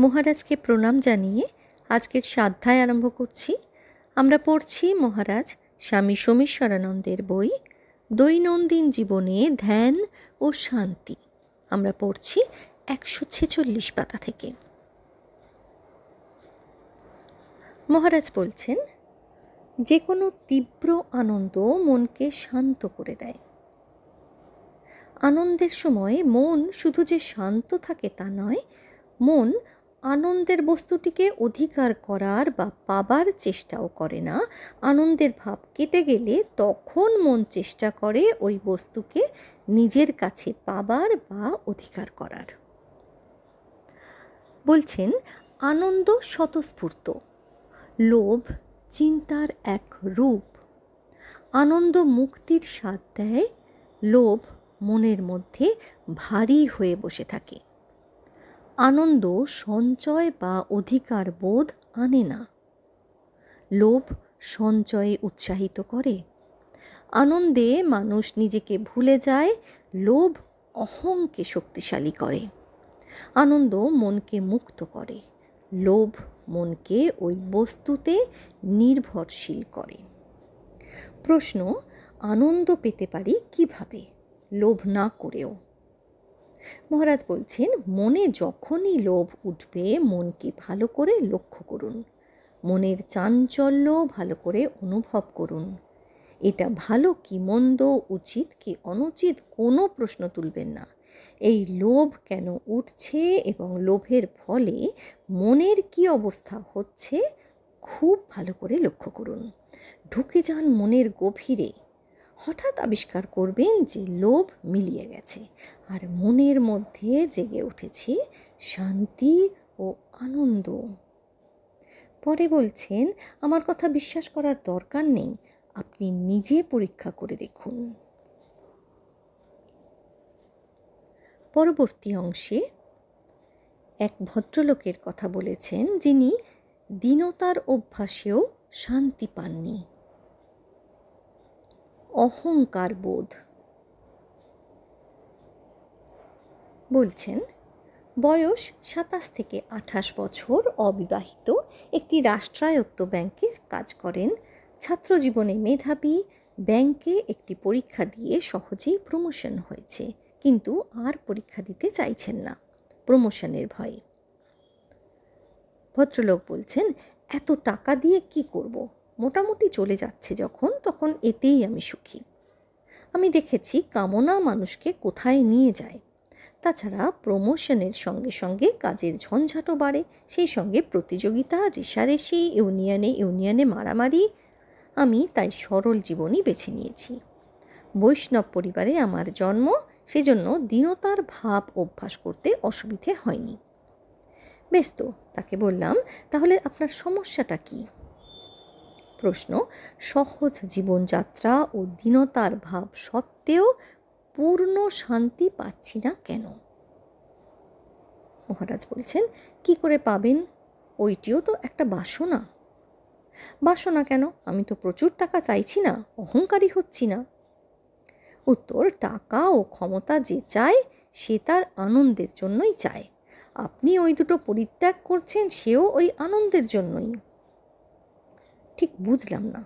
মহারাজকে প্রণাম জানিয়ে আজকের স্বাধ্যায় আরম্ভ করছি। আমরা পড়ছি মহারাজ স্বামী সোমেশ্বরানন্দের বই দৈনন্দিন জীবনে ধ্যান ও শান্তি। আমরা পড়ছি 146 পাতা থেকে। মহারাজ বলছেন, যে কোনো তীব্র আনন্দ মনকে শান্ত করে দেয়। আনন্দের সময় মন শুধু যে শান্ত থাকে তা নয়, মন আনন্দের বস্তুটিকে অধিকার করার বা পাবার চেষ্টাও করে না। আনন্দের ভাব কেটে গেলে তখন মন চেষ্টা করে ওই বস্তুকে নিজের কাছে পাবার বা অধিকার করার। বলছেন, আনন্দ স্বতঃস্ফূর্ত, লোভ চিন্তার এক রূপ। আনন্দ মুক্তির স্বাদ দেয়, লোভ মনের মধ্যে ভারী হয়ে বসে থাকে। আনন্দ সঞ্চয় বা অধিকার বোধ আনে না, লোভ সঞ্চয়ে উৎসাহিত করে। আনন্দে মানুষ নিজেকে ভুলে যায়, লোভ অহংকে শক্তিশালী করে। আনন্দ মনকে মুক্ত করে, লোভ মনকে ওই বস্তুতে নির্ভরশীল করে। প্রশ্ন, আনন্দ পেতে পারি কিভাবে, লোভ না করেও? মহারাজ বলছেন, মনে যখনই লোভ উঠবে মনকে ভালো করে লক্ষ্য করুন, মনের চাঞ্চল্য ভালো করে অনুভব করুন। এটা ভালো কি মন্দ, উচিত কি অনুচিত, কোনো প্রশ্ন তুলবেন না। এই লোভ কেন উঠছে এবং লোভের ফলে মনের কি অবস্থা হচ্ছে খুব ভালো করে লক্ষ্য করুন। ঢুকে যান মনের গভীরে। হঠাৎ আবিষ্কার করবেন যে লোভ মিলিয়ে গেছে আর মনের মধ্যে জেগে উঠেছে শান্তি ও আনন্দ। পরে বলছেন, আমার কথা বিশ্বাস করার দরকার নেই, আপনি নিজে পরীক্ষা করে দেখুন। পরবর্তী অংশে এক ভদ্রলোকের কথা বলেছেন, যিনি দীনতার অভ্যাসেও শান্তি পাননি। অহংকার বোধ। বলছেন, বয়স 27 থেকে 28 বছর, অবিবাহিত, একটি রাষ্ট্রায়ত্ত ব্যাংকে কাজ করেন। ছাত্র জীবনে মেধাবী, ব্যাংকে একটি পরীক্ষা দিয়ে সহজেই প্রমোশন হয়েছে, কিন্তু আর পরীক্ষা দিতে চাইছেন না প্রমোশনের ভয়ে। ভদ্রলোক বলছেন, এত টাকা দিয়ে কি করব, মোটামুটি চলে যাচ্ছে যখন, তখন এতেই আমি সুখী। আমি দেখেছি কামনা মানুষকে কোথায় নিয়ে যায়। তাছাড়া প্রমোশনের সঙ্গে সঙ্গে কাজের ঝঞ্ঝাটও বাড়ে, সেই সঙ্গে প্রতিযোগিতা, রেষারেষি, ইউনিয়নে মারামারি। আমি তাই সরল জীবনই বেছে নিয়েছি। বৈষ্ণব পরিবারে আমার জন্ম, সেজন্য দীনতার ভাব অভ্যাস করতে অসুবিধে হয়নি। বেশ তো, তাকে বললাম, তাহলে আপনার সমস্যাটা কি? প্রশ্ন, সহজ জীবনযাত্রা ও দীনতার ভাব সত্ত্বেও পূর্ণ শান্তি পাচ্ছি না কেন? মহারাজ বলছেন, কি করে পাবেন, ওইটিও তো একটা বাসনা। বাসনা কেন, আমি তো প্রচুর টাকা চাইছি না, অহংকারী হচ্ছি না। উত্তর, টাকা ও ক্ষমতা যে চায় সে তার আনন্দের জন্যই চায়। আপনি ওই দুটো পরিত্যাগ করছেন, সেও ওই আনন্দের জন্যই। ঠিক বুঝলাম না।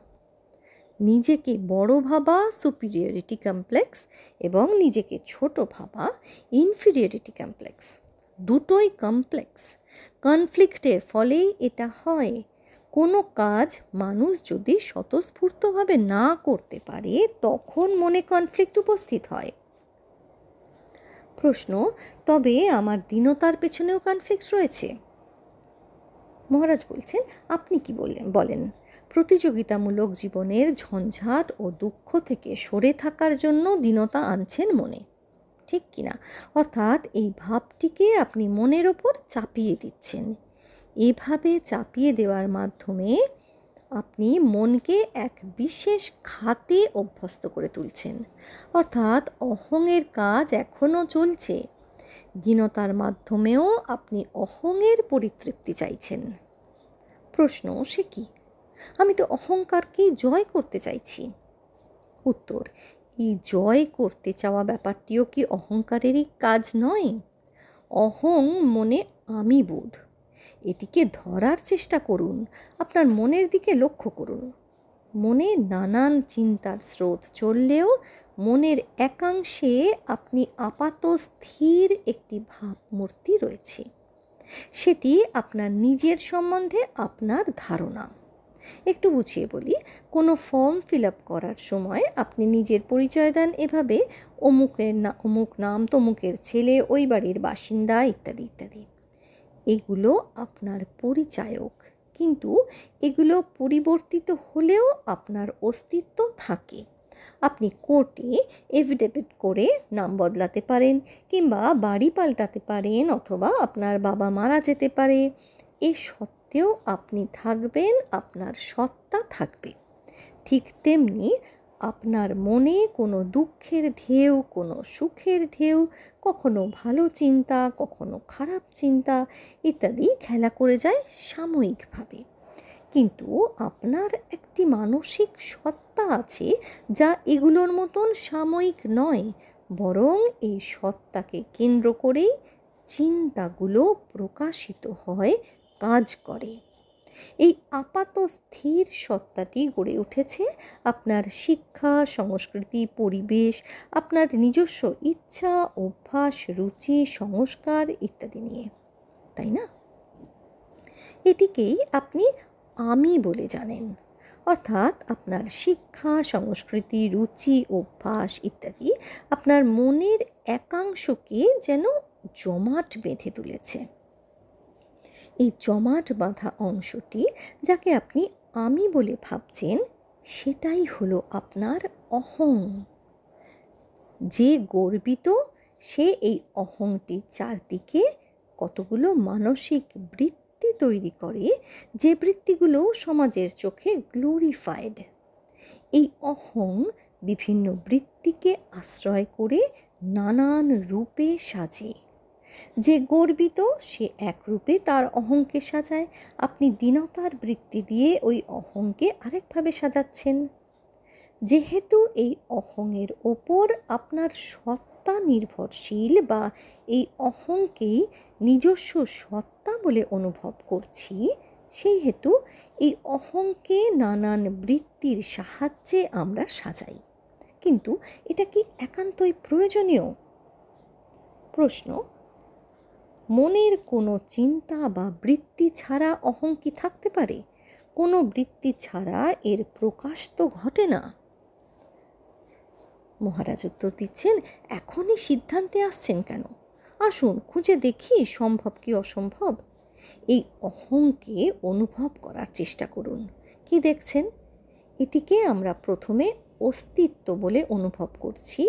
নিজেকে বড় ভাবা সুপিরিয়রিটি কমপ্লেক্স এবং নিজেকে ছোট ভাবা ইনফিরিয়রিটি কমপ্লেক্স, দুটোই কমপ্লেক্স। কনফ্লিক্টের ফলেই এটা হয়। কোনো কাজ মানুষ যদি স্বতঃস্ফূর্তভাবে না করতে পারে তখন মনে কনফ্লিক্ট উপস্থিত হয়। প্রশ্ন, তবে আমার দীনতার পেছনেও কনফ্লিক্ট রয়েছে? মহারাজ বলছেন, আপনি কি বলেন? প্রতিযোগিতামূলক জীবনের ঝঞ্ঝাট ও দুঃখ থেকে সরে থাকার জন্য দীনতা আনছেন মনে, ঠিক কিনা? অর্থাৎ এই ভাবটিকে আপনি মনের ওপর চাপিয়ে দিচ্ছেন। এভাবে চাপিয়ে দেওয়ার মাধ্যমে আপনি মনকে এক বিশেষ খাতে অভ্যস্ত করে তুলছেন। অর্থাৎ অহংয়ের কাজ এখনও চলছে। দীনতার মাধ্যমেও আপনি অহংয়ের পরিতৃপ্তি চাইছেন। প্রশ্ন, সে কি? আমি তো অহংকারকেই জয় করতে চাইছি। উত্তর, এই জয় করতে চাওয়া ব্যাপারটিও কি অহংকারেরই কাজ নয়? অহং মনে আমি বোধ, এটিকে ধরার চেষ্টা করুন, আপনার মনের দিকে লক্ষ্য করুন। মনে নানান চিন্তার স্রোত চললেও মনের একাংশে আপনি আপাত স্থির একটি ভাবমূর্তি রয়েছে। সেটি আপনার নিজের সম্বন্ধে আপনার ধারণা। একটু বুঝিয়ে বলি, কোনো ফর্ম ফিল আপ করার সময় আপনি নিজের পরিচয় দেন এভাবে, অমুক নাম, তমুকের ছেলে, ওই বাড়ির বাসিন্দা, ইত্যাদি ইত্যাদি। এগুলো আপনার পরিচায়ক, কিন্তু এগুলো পরিবর্তিত হলেও আপনার অস্তিত্ব থাকে। আপনি কোর্টে এফিডেভিট করে নাম বদলাতে পারেন, কিংবা বাড়ি পাল্টাতে পারেন, অথবা আপনার বাবা মারা যেতে পারে। এ সত্ত্বেও আপনি থাকবেন, আপনার সত্তা থাকবে। ঠিক তেমনি আপনার মনে কোনো দুঃখের ঢেউ, কোনো সুখের ঢেউ, কখনো ভালো চিন্তা, কখনো খারাপ চিন্তা ইত্যাদি খেলা করে যায় সাময়িকভাবে। কিন্তু আপনার একটি মানসিক সত্তা আছে যা এগুলোর মতন সাময়িক নয়, বরং এই সত্তাকে কেন্দ্র করেই চিন্তাগুলো প্রকাশিত হয়, কাজ করে। এই আপাত স্থির সত্তাটি গড়ে উঠেছে আপনার শিক্ষা, সংস্কৃতি, পরিবেশ, আপনার নিজস্ব ইচ্ছা, অভ্যাস, রুচি, সংস্কার ইত্যাদি নিয়ে, তাই না? এটিকেই আপনি আমি বলে জানেন। অর্থাৎ আপনার শিক্ষা, সংস্কৃতি, রুচি, অভ্যাস ইত্যাদি আপনার মনের একাংশকে যেন জমাট বেঁধে তুলেছে। এই জমাট বাঁধা অংশটি, যাকে আপনি আমি বলে ভাবছেন, সেটাই হলো আপনার অহং। যে গর্বিত, সে এই অহংটির চারদিকে কতগুলো মানসিক বৃত্তি তৈরি করে, যে বৃত্তিগুলো সমাজের চোখে গ্লোরিফাইড। এই অহং বিভিন্ন বৃত্তিকে আশ্রয় করে নানান রূপে সাজে। যে গর্বিত, সে এক রূপে তার অহংকে সাজায়, আপনি দীনতার বৃত্তি দিয়ে ওই অহংকে আরেকভাবে সাজাচ্ছেন। যেহেতু এই অহংয়ের ওপর আপনার সত্তা নির্ভরশীল, বা এই অহংকেই নিজস্ব সত্তা বলে অনুভব করছি, সেই হেতু এই অহংকে নানান বৃত্তির সাহায্যে আমরা সাজাই। কিন্তু এটা কি একান্তই প্রয়োজনীয়? প্রশ্ন: মনের কোনো চিন্তা বা বৃত্তি ছাড়া অহং কি থাকতে পারে? কোনো বৃত্তি ছাড়া এর প্রকাশ তো ঘটে না। মহারাজ উত্তর দিচ্ছেন, এখনই সিদ্ধান্তে আসছেন কেন? আসুন খুঁজে দেখি সম্ভব কি অসম্ভব। এই অহংকে অনুভব করার চেষ্টা করুন। কি দেখছেন? এটিকে আমরা প্রথমে অস্তিত্ব বলে অনুভব করছি,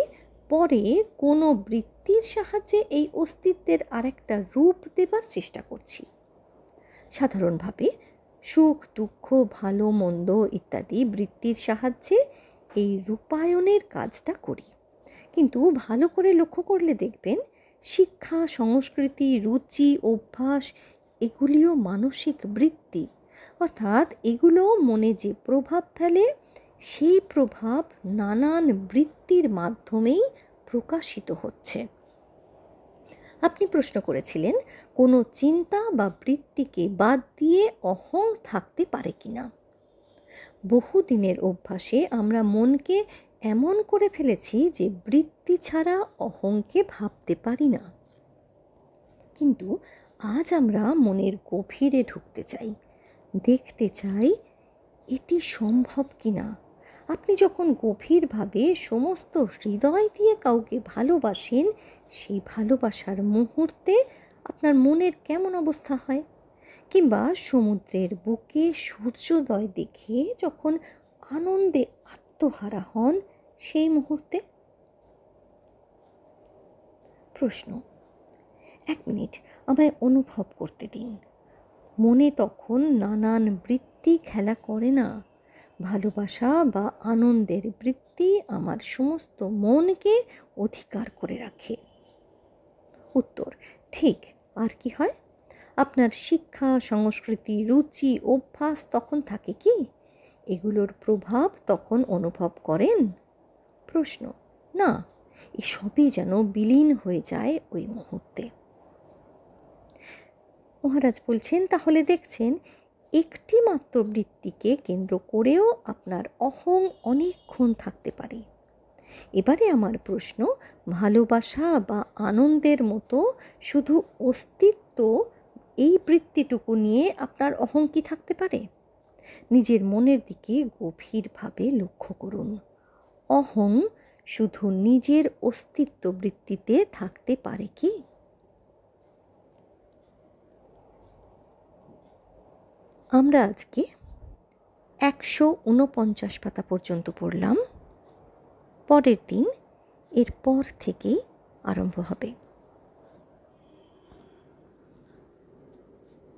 পরে কোনো বৃত্তির সাহায্যে এই অস্তিত্বের আরেকটা রূপ দেবার চেষ্টা করছি। সাধারণভাবে সুখ, দুঃখ, ভালো মন্দ ইত্যাদি বৃত্তির সাহায্যে এই রূপায়ণের কাজটা করি। কিন্তু ভালো করে লক্ষ্য করলে দেখবেন, শিক্ষা, সংস্কৃতি, রুচি, অভ্যাস এগুলিও মানসিক বৃত্তি। অর্থাৎ এগুলো মনে যে প্রভাব ফেলে, সেই প্রভাব নানান বৃত্তির মাধ্যমেই প্রকাশিত হচ্ছে। আপনি প্রশ্ন করেছিলেন, কোনো চিন্তা বা বৃত্তিকে বাদ দিয়ে অহং থাকতে পারে কিনা। বহুদিনের অভ্যাসে আমরা মনকে এমন করে ফেলেছি যে বৃত্তি ছাড়া অহংকে ভাবতে পারি না। কিন্তু আজ আমরা মনের গভীরে ঢুকতে চাই, দেখতে চাই এটি সম্ভব কিনা। আপনি যখন গভীরভাবে সমস্ত হৃদয় দিয়ে কাউকে ভালোবাসেন, সেই ভালোবাসার মুহূর্তে আপনার মনের কেমন অবস্থা হয়? কিংবা সমুদ্রের বুকে সূর্যোদয় দেখে যখন আনন্দে আত্মহারা হন, সেই মুহূর্তে? প্রশ্ন: 1 মিনিট আমায় অনুভব করতে দিন। মনে তখন নানান বৃত্তি খেলা করে না? ভালোবাসা বা আনন্দের বৃত্তি আমার সমস্ত মনকে অধিকার করে রাখে। উত্তর: ঠিক। আর কি হয়? আপনার শিক্ষা, সংস্কৃতি, রুচি, অভ্যাস তখন থাকে কি? এগুলোর প্রভাব তখন অনুভব করেন? প্রশ্ন: না, এসবই যেন বিলীন হয়ে যায় ওই মুহূর্তে। মহারাজ বলছেন, তাহলে দেখছেন একটি মাত্র বৃত্তিকে কেন্দ্র করেও আপনার অহং অনেকক্ষণ থাকতে পারে। এবারে আমার প্রশ্ন, ভালোবাসা বা আনন্দের মতো শুধু অস্তিত্ব, এই বৃত্তিটুকু নিয়ে আপনার অহং কি থাকতে পারে? নিজের মনের দিকে গভীরভাবে লক্ষ্য করুন। অহং শুধু নিজের অস্তিত্ব বৃত্তিতে থাকতে পারে কি? আমরা আজকে 149 পাতা পর্যন্ত পড়লাম। পরের দিন এর পর থেকেই আরম্ভ হবে।